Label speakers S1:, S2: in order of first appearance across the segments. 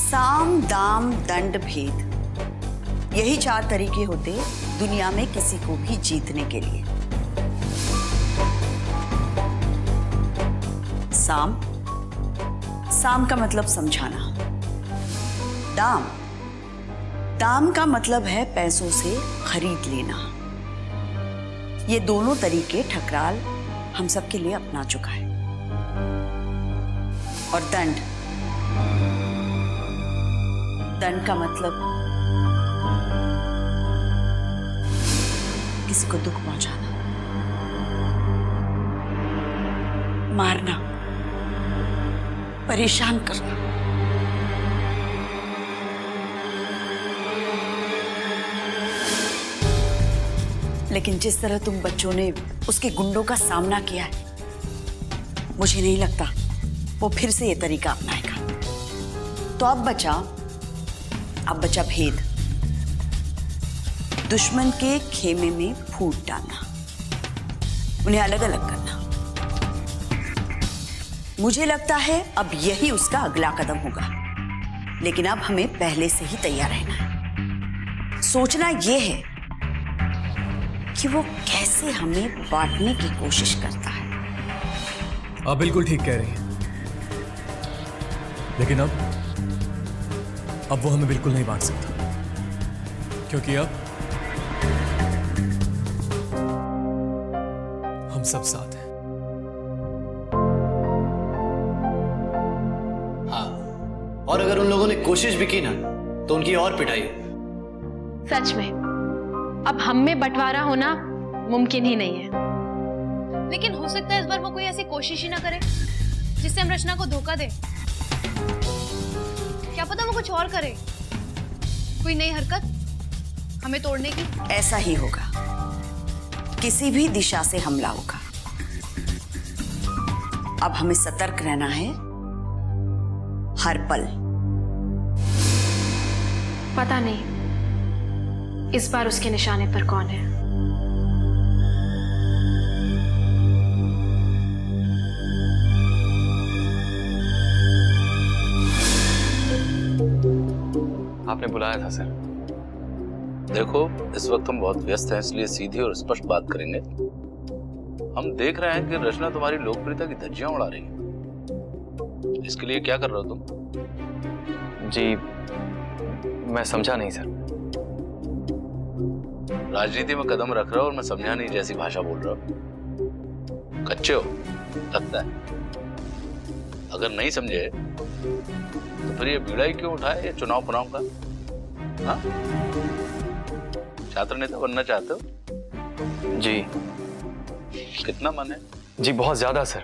S1: साम दाम दंड भेद, यही 4 तरीके होते दुनिया में किसी को भी जीतने के लिए। साम, साम का मतलब समझाना। दाम, दाम का मतलब है पैसों से खरीद लेना। ये दोनों तरीके ठकराल हम सबके लिए अपना चुका है। और दंड, दंड का मतलब किसी को दुख पहुंचाना, मारना, परेशान करना। लेकिन जिस तरह तुम बच्चों ने उसके गुंडों का सामना किया है, मुझे नहीं लगता वो फिर से ये तरीका अपनाएगा। तो अब बचा भेद, दुश्मन के खेमे में फूट डालना, उन्हें अलग अलग करना। मुझे लगता है अब यही उसका अगला कदम होगा। लेकिन अब हमें पहले से ही तैयार रहना है। सोचना यह है कि वो कैसे हमें बांटने की कोशिश करता है।
S2: आप बिल्कुल ठीक कह रही हैं, लेकिन अब वो हमें बिल्कुल नहीं बांट सकता, क्योंकि अब हम सब साथ हैं।
S3: हाँ, और अगर उन लोगों ने कोशिश भी की ना तो उनकी और पिटाई हो।
S4: सच में अब हम में बंटवारा होना मुमकिन ही नहीं है।
S5: लेकिन हो सकता है इस बार वो कोई ऐसी कोशिश ही ना करे जिससे हम रचना को धोखा दे। क्या पता वो कुछ और करे, कोई नई हरकत हमें तोड़ने की।
S1: ऐसा ही होगा, किसी भी दिशा से हमला होगा। अब हमें सतर्क रहना है हर पल।
S4: पता नहीं इस बार उसके निशाने पर कौन है।
S6: आपने बुलाया था सर। देखो, इस वक्त हम बहुत व्यस्त हैं, इसलिए सीधी और स्पष्ट बात करेंगे। हम देख रहे हैं कि रचना तुम्हारी लोकप्रियता की धज्जियां उड़ा रही है। इसके लिए क्या कर रहे हो तुम?
S7: जी, मैं समझा नहीं सर।
S6: राजनीति में कदम रख रहे हो और मैं समझा नहीं जैसी भाषा बोल रहा हो। कच्चे हो लगता है। अगर नहीं समझे तो फिर ये बीड़ा ही क्यों उठाए ये चुनाव पुनाव का? हाँ? छात्र नेता बनना चाहते हो?
S7: जी।
S6: कितना मन है?
S7: जी बहुत ज्यादा सर।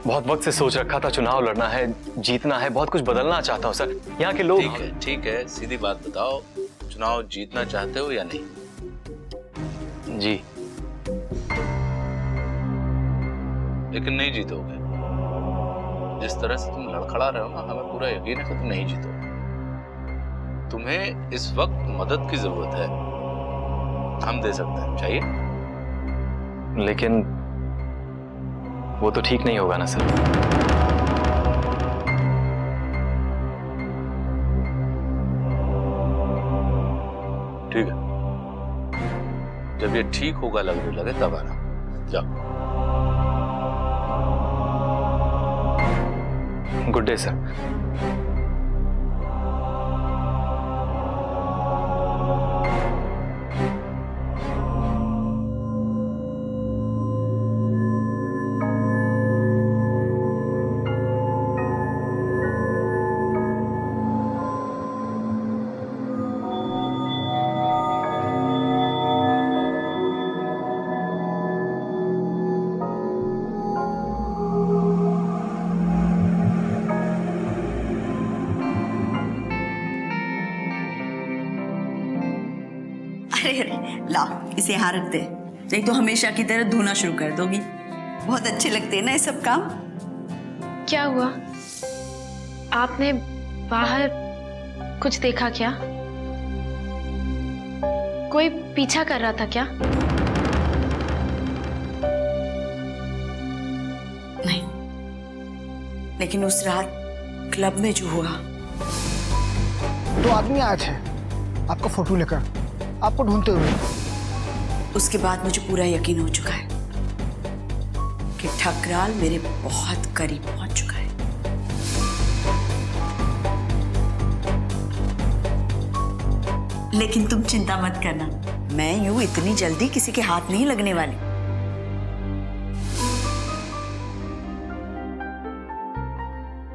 S7: बहुत वक्त से सोच रखा था, चुनाव लड़ना है, जीतना है, बहुत कुछ बदलना चाहता हूँ सर। यहाँ के लोग।
S6: ठीक है, सीधी बात बताओ, चुनाव जीतना चाहते हो या नहीं?
S7: जी।
S6: लेकिन नहीं जीतोगे। जिस तरह से तुम लड़खड़ा रहे हो ना, हमें पूरा यकीन है कि तुम नहीं जीतोगे। तुम्हें इस वक्त मदद की जरूरत है, हम दे सकते हैं, चाहिए?
S7: लेकिन वो तो ठीक नहीं होगा ना सर।
S6: ठीक है, जब ये ठीक होगा लगने लगे तब आना। जाओ।
S7: Good day sir.
S1: अरे ला, इसे यहाँ रख दे, नहीं तो हमेशा की तरह धोना शुरू कर दोगी। बहुत अच्छे लगते हैं ना ये सब काम।
S4: क्या हुआ? आपने बाहर कुछ देखा क्या? कोई पीछा कर रहा था क्या?
S1: नहीं, लेकिन उस रात क्लब में जो हुआ
S8: दो आदमी आए थे आपका फोटो लेकर, आपको ढूंढते हुए।
S1: उसके बाद मुझे पूरा यकीन हो चुका है कि ठकराल मेरे बहुत करीब पहुंच चुका है। लेकिन तुम चिंता मत करना, मैं यूं इतनी जल्दी किसी के हाथ नहीं लगने वाली।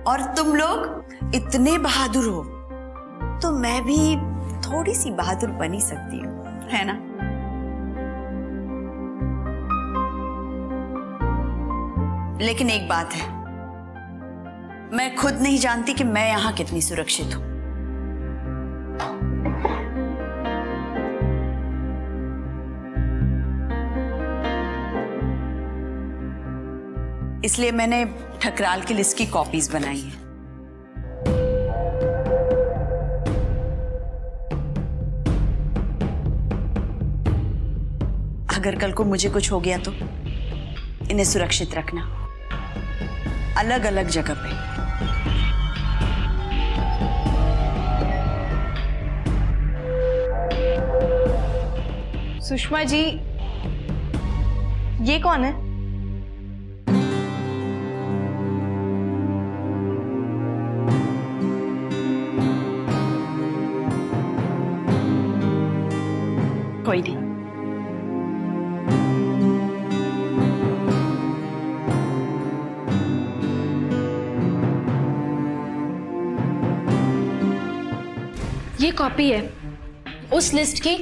S1: और तुम लोग इतने बहादुर हो तो मैं भी थोड़ी सी बहादुर बन ही सकती हूँ, है ना? लेकिन एक बात है, मैं खुद नहीं जानती कि मैं यहां कितनी सुरक्षित हूं। इसलिए मैंने ठकराल की लिस्ट की कॉपीज बनाई हैं। अगर कल को मुझे कुछ हो गया तो इन्हें सुरक्षित रखना, अलग अलग जगह पे।
S5: सुषमा जी, ये कौन है?
S1: कोई नहीं।
S4: ये कॉपी है उस लिस्ट की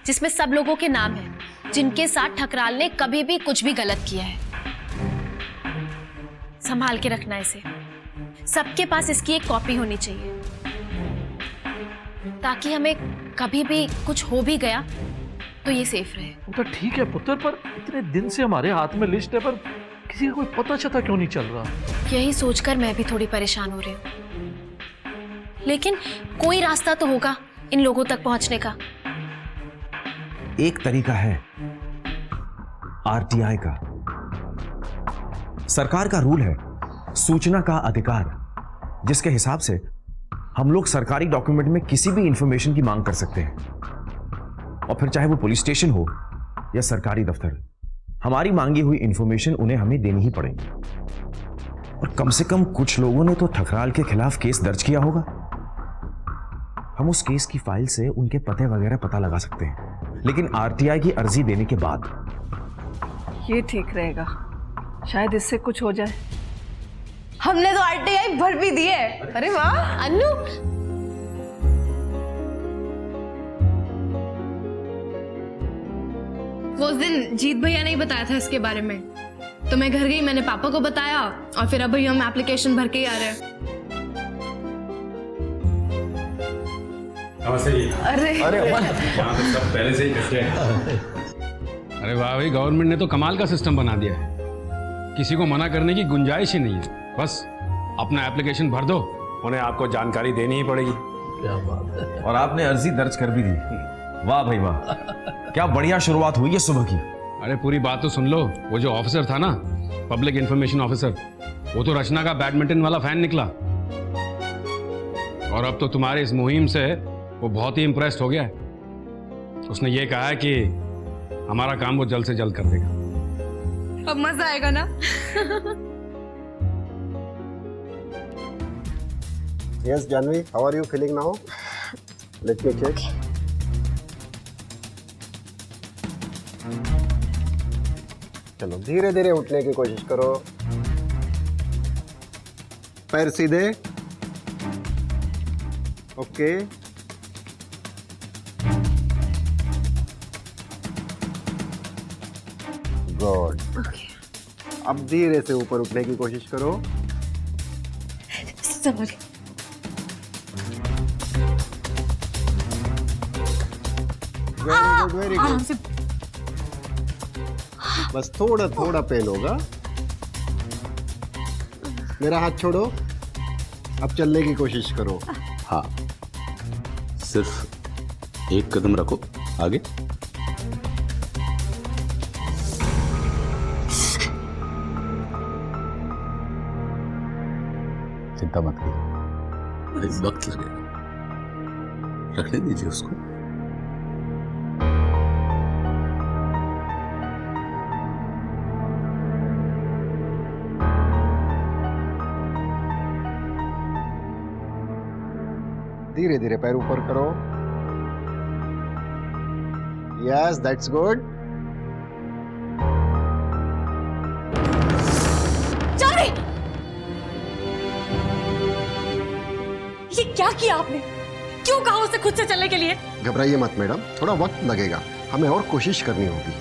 S4: जिसमें सब लोगों के नाम हैं जिनके साथ ठकराल ने कभी भी कुछ भी गलत किया है। संभाल के रखना इसे, सबके पास इसकी एक कॉपी होनी चाहिए ताकि हमें कभी भी कुछ हो भी गया तो ये सेफ रहे।
S9: तो ठीक है पुत्र, पर इतने दिन से हमारे हाथ में लिस्ट है, पर किसी का कोई पता चता क्यों नहीं चल रहा?
S4: यही सोचकर मैं भी थोड़ी परेशान हो रही हूँ, लेकिन कोई रास्ता तो होगा इन लोगों तक पहुंचने का।
S10: एक तरीका है आरटीआई का। सरकार का रूल है सूचना का अधिकार, जिसके हिसाब से हम लोग सरकारी डॉक्यूमेंट में किसी भी इंफॉर्मेशन की मांग कर सकते हैं, और फिर चाहे वो पुलिस स्टेशन हो या सरकारी दफ्तर, हमारी मांगी हुई इंफॉर्मेशन उन्हें हमें देनी ही पड़ेगी। और कम से कम कुछ लोगों ने तो ठकराल के खिलाफ केस दर्ज किया होगा। हम उस केस की फाइल से उनके पते वगैरह पता लगा सकते हैं, लेकिन आरटीआई की अर्जी देने के बाद।
S5: ये ठीक रहेगा, शायद इससे कुछ हो जाए। हमने तो आरटीआई भर भी दी है। अरे वाह
S4: अन्नू,
S5: वो उस दिन जीत भैया ने ही बताया था इसके बारे में, तो मैं घर गई, मैंने पापा को बताया, और फिर अभी हम एप्लीकेशन भर के ही आ रहे हैं। अरे
S11: यहाँ तो सब पहले से ही इकट्ठे हैं। अरे वाह भाई, गवर्नमेंट ने तो कमाल का सिस्टम बना दिया है, किसी को मना करने की गुंजाइश ही नहीं है। बस अपना एप्लीकेशन भर दो, उन्हें आपको जानकारी देनी ही पड़ेगी।
S10: क्या बात है। और आपने अर्जी दर्ज कर भी दी। वाह भाई वाह, क्या बढ़िया शुरुआत हुई है सुबह की।
S11: अरे पूरी बात तो सुन लो। वो जो ऑफिसर था ना, पब्लिक इंफॉर्मेशन ऑफिसर, वो तो रचना का बैडमिंटन वाला फैन निकला, और अब तो तुम्हारी इस मुहिम से वो बहुत ही इम्प्रेस्ड हो गया है। उसने ये कहा है कि हमारा काम वो जल्द से जल्द कर देगा।
S5: अब मजा आएगा ना?
S12: Yes, Janvi, how are you feeling now? Let me check. चलो धीरे धीरे उठने की कोशिश करो, पैर सीधे। Okay, good. अब धीरे से ऊपर उठने की कोशिश करो। Very good. बस थोड़ा थोड़ा पेन होगा। मेरा हाथ छोड़ो, अब चलने की कोशिश करो।
S6: हाँ, सिर्फ एक कदम रखो आगे। चिंता मत करो, वक्त लगेगा। रखने दीजिए उसको।
S12: धीरे धीरे पैर ऊपर करो। Yes, that's good.
S4: चारे! ये क्या किया आपने? क्यों कहा उसे खुद से चलने के लिए?
S12: घबराइए मत मैडम, थोड़ा वक्त लगेगा, हमें और कोशिश करनी होगी।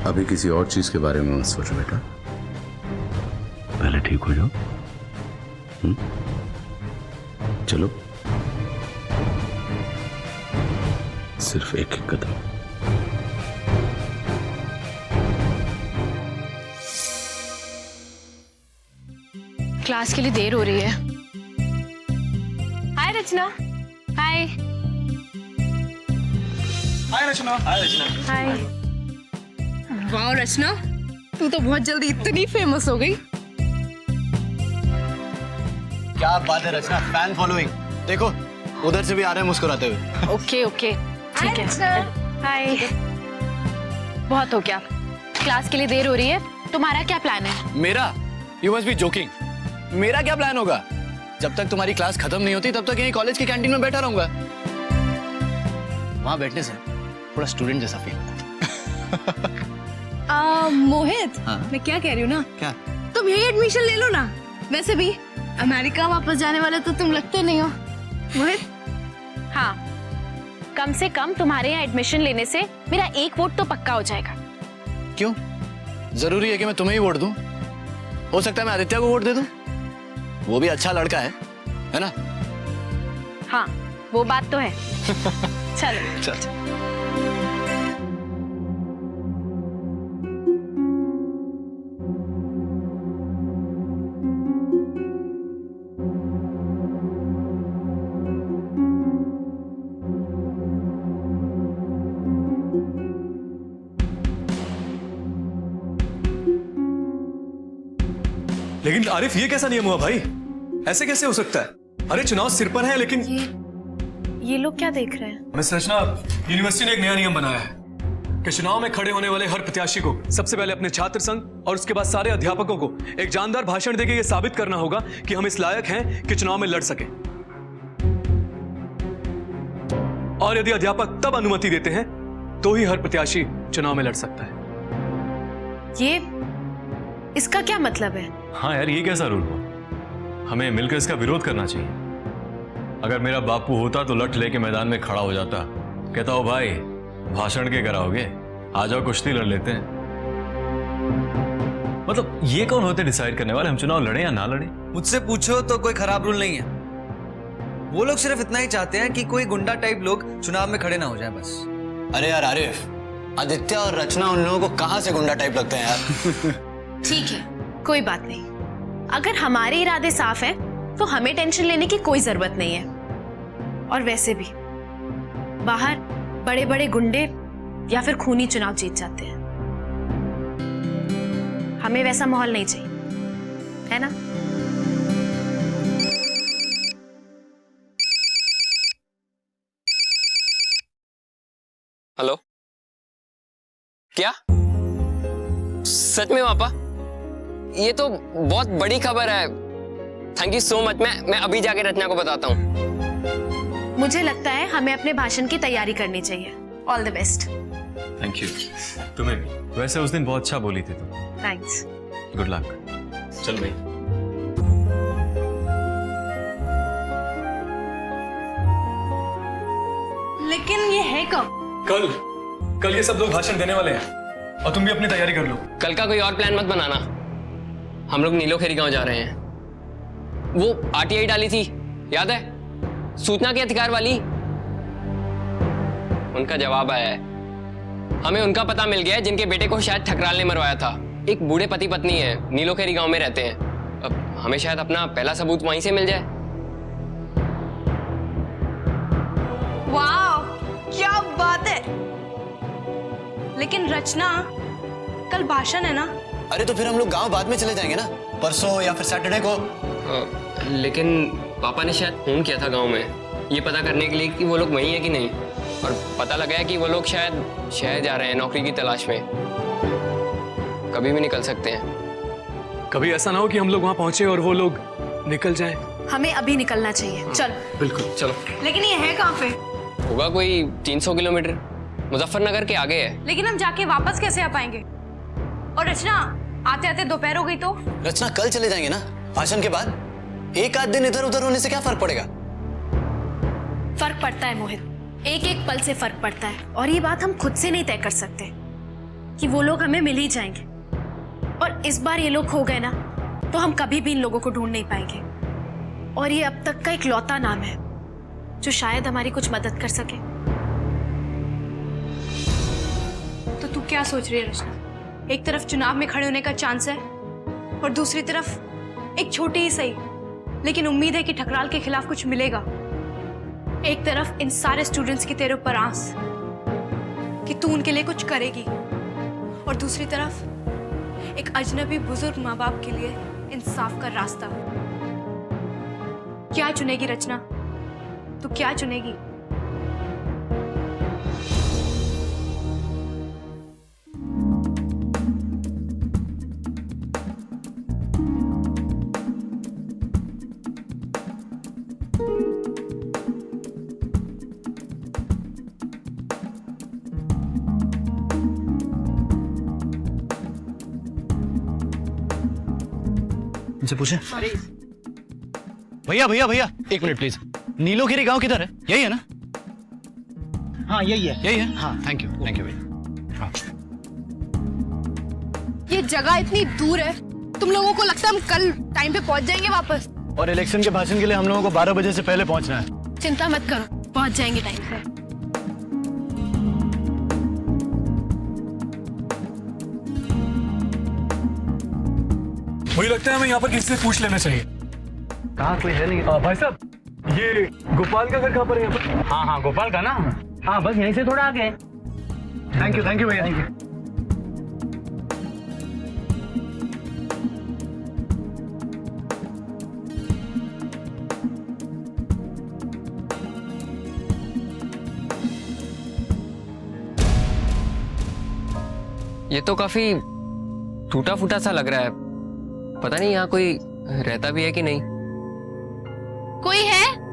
S6: अभी किसी और चीज के बारे में मत सोचो बेटा, पहले ठीक हो जाओ। चलो, सिर्फ एक एक कदम।
S4: क्लास के लिए देर हो रही है। हाय रचना। हाय।
S2: हाय रचना। हाय रचना।
S4: हाय।
S5: वाह रचना, तू तो बहुत जल्दी इतनी फेमस हो गई।
S3: क्या बात है रचना, फैन फॉलोइंग। देखो उधर से भी आ रहे हैं मुस्कुराते हुए।
S4: ओके ओके ठीक है। हाय। बहुत हो गया, क्लास के लिए देर हो रही है। तुम्हारा क्या प्लान है?
S3: मेरा? You must be joking. मेरा क्या प्लान होगा? जब तक तुम्हारी क्लास खत्म नहीं होती तब तक यहीं कॉलेज की कैंटीन में बैठा रहूंगा। वहां बैठने से थोड़ा स्टूडेंट जैसा फील होता है।
S5: मोहित,
S3: हाँ?
S5: मैं क्या कह रही हूँ ना,
S3: क्या?
S5: तुम यही एडमिशन ले लो ना। वैसे भी अमेरिका वापस जाने वाले तो तुम लगते नहीं हो मोहित।
S4: हाँ, कम से कम तुम्हारे यहाँ एडमिशन लेने से मेरा एक वोट तो पक्का हो जाएगा।
S3: क्यों? जरूरी है कि मैं तुम्हें ही वोट दूं? हो सकता है मैं आदित्य को वोट दे दूं, वो भी अच्छा लड़का है ना?
S4: हाँ, वो बात तो है। चलो
S3: चल।
S2: लेकिन आरिफ, ये कैसा नियम हुआ भाई? ऐसे कैसे हो सकता है? अरे चुनाव सिर पर है, लेकिन
S4: ये लोग क्या देख रहे हैं?
S2: मिस रचना, यूनिवर्सिटी ने एक नया नियम बनाया है कि चुनाव में खड़े होने वाले हर प्रत्याशी को सबसे पहले अपने छात्र संघ और उसके बाद सारे अध्यापकों को एक जानदार भाषण देकर यह साबित करना होगा कि हम इस लायक हैं कि चुनाव में लड़ सके। और यदि अध्यापक तब अनुमति देते हैं तो ही हर प्रत्याशी चुनाव में लड़ सकता है।
S4: ये इसका क्या मतलब है?
S7: हाँ यार, ये कैसा रूल हुआ? हमें मिलकर इसका विरोध करना चाहिए। अगर मेरा बापू होता तो लठ लेके मैदान में खड़ा हो जाता, कहता हो भाई भाषण के कराओगे, आ जाओ कुश्ती लड़ लेते हैं। मतलब ये कौन होते डिसाइड करने वाले हम चुनाव लड़े या ना लड़े?
S13: मुझसे पूछो तो कोई खराब रूल नहीं है। वो लोग सिर्फ इतना ही चाहते हैं कि कोई गुंडा टाइप लोग चुनाव में खड़े ना हो जाए, बस।
S3: अरे यार आरिफ, आदित्य और रचना उन लोगों को कहां से गुंडा टाइप लगते हैं यार।
S4: ठीक है, कोई बात नहीं। अगर हमारे इरादे साफ हैं, तो हमें टेंशन लेने की कोई जरूरत नहीं है। और वैसे भी बाहर बड़े बड़े गुंडे या फिर खूनी चुनाव जीत जाते हैं। हमें वैसा माहौल नहीं चाहिए, है ना?
S13: हेलो, क्या सच में पापा? ये तो बहुत बड़ी खबर है। Thank you so much. मैं अभी जाके रचना को बताता हूँ।
S4: मुझे लगता है हमें अपने भाषण की तैयारी करनी चाहिए। All the best.
S7: Thank you. तुम्हें भी। वैसे उस दिन बहुत अच्छा बोली थी तुम।
S4: थैंक्स।
S7: Good luck. चल भाई।
S5: लेकिन ये है कब?
S2: कल ये सब लोग भाषण देने वाले हैं और तुम भी अपनी तैयारी कर लो।
S13: कल का कोई और प्लान मत बनाना। हम लोग नीलोखेरी गांव जा रहे हैं। वो आरटीआई डाली थी, याद है? सूचना के अधिकार वाली। उनका जवाब आया है। हमें उनका पता मिल गया है जिनके बेटे को शायद ठकराल ने मरवाया था। एक बूढ़े पति पत्नी है, नीलोखेरी गांव में रहते हैं। अब हमें शायद अपना पहला सबूत वहीं से मिल जाए।
S5: वाह, क्या बात है। लेकिन रचना, कल भाषण है ना?
S3: अरे तो फिर हम लोग गांव बाद में चले जाएंगे ना, परसों या फिर सैटरडे को।
S13: लेकिन पापा ने शायद फोन किया था गांव में, ये पता करने के लिए कि वो लोग वहीं है कि नहीं। और पता लगा है कि वो लोग शायद शहर जा रहे हैं नौकरी की तलाश में। कभी भी निकल सकते हैं।
S2: कभी ऐसा ना हो कि हम लोग वहां पहुंचे और वो लोग निकल जाएं।
S4: हमें अभी निकलना चाहिए। चल।
S2: बिल्कुल,
S13: चलो।
S5: लेकिन ये है कहाँ पे?
S13: होगा कोई 300 किलोमीटर, मुजफ्फरनगर के आगे है।
S5: लेकिन हम जाके वापस कैसे आ पाएंगे? और रचना, आते आते दोपहर हो गई तो?
S3: रचना, कल चले जाएंगे ना भाषण के बाद। एक आध दिन इधर उधर होने से क्या फर्क पड़ेगा?
S4: फर्क पड़ता है मोहित, एक एक पल से फर्क पड़ता है। और ये बात हम खुद से नहीं तय कर सकते कि वो लोग हमें मिल ही जाएंगे। और इस बार ये लोग खो गए ना, तो हम कभी भी इन लोगों को ढूंढ नहीं पाएंगे। और ये अब तक का इकलौता नाम है जो शायद हमारी कुछ मदद कर सके।
S5: तो तू क्या सोच रही है रचना? एक तरफ चुनाव में खड़े होने का चांस है और दूसरी तरफ एक छोटी ही सही लेकिन उम्मीद है कि ठकराल के खिलाफ कुछ मिलेगा। एक तरफ इन सारे स्टूडेंट्स की तेरे ऊपर आस कि तू उनके लिए कुछ करेगी, और दूसरी तरफ एक अजनबी बुजुर्ग माँ बाप के लिए इंसाफ का रास्ता। क्या चुनेगी रचना? तू क्या चुनेगी?
S3: उनसे पूछे। भैया भैया भैया, एक मिनट प्लीज। नीलोखेरी गांव किधर है? यही है ना?
S8: हाँ यही है।
S3: यही है? हाँ, थैंक यू भैया। हाँ।
S5: ये जगह इतनी दूर है, तुम लोगों को लगता है हम कल टाइम पे पहुंच जाएंगे वापस?
S3: और इलेक्शन के भाषण के लिए हम लोगों को 12 बजे से पहले पहुंचना है।
S5: चिंता मत करो, पहुंच जाएंगे टाइम पे।
S2: मुझे लगता है हमें यहाँ पर किसी से पूछ लेना चाहिए।
S3: कहाँ कोई है नहीं?
S2: भाई साहब, ये गोपाल का घर कहाँ पर है यहाँ पर?
S3: हाँ गोपाल का ना। हाँ बस यहीं से थोड़ा आगे। थैंक यू भैया, थैंक यू।
S13: ये तो काफी टूटा फूटा सा लग रहा है। पता नहीं यहाँ कोई रहता भी है कि नहीं।
S5: कोई है?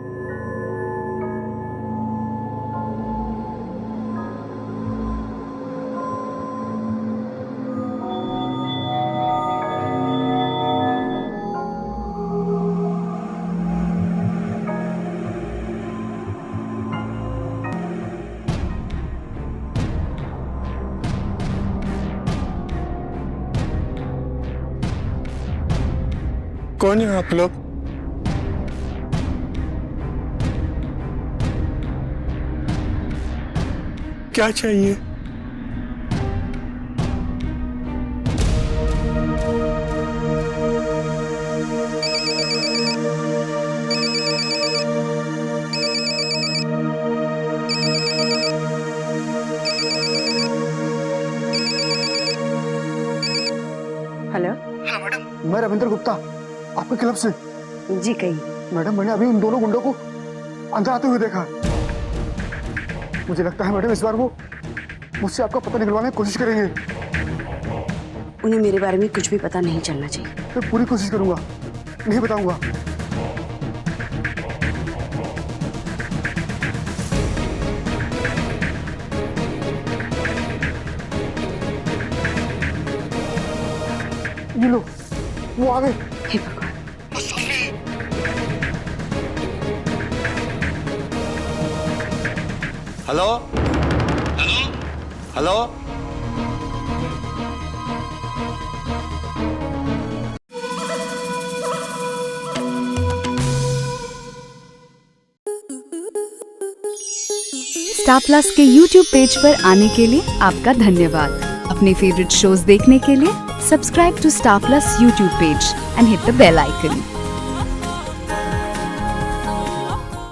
S12: कौन है आप लोग? क्या चाहिए?
S1: हेलो।
S8: हाँ मैडम, मैं रविंद्र गुप्ता, आपके क्लब से।
S1: जी कहिए।
S8: मैडम, मैंने अभी उन दोनों गुंडों को अंदर आते हुए देखा। मुझे लगता है मैडम इस बार वो मुझसे आपका पता निकलवाने की कोशिश करेंगे।
S1: उन्हें मेरे बारे में कुछ भी पता नहीं चलना चाहिए।
S8: मैं पूरी कोशिश करूंगा, नहीं बताऊंगा। ये लो, वो आ गए।
S1: हे भगवान।
S3: Hello hello hello
S14: star plus के YouTube पेज पर आने के लिए आपका धन्यवाद। अपने फेवरेट शोज देखने के लिए subscribe to star plus YouTube page and hit the bell icon.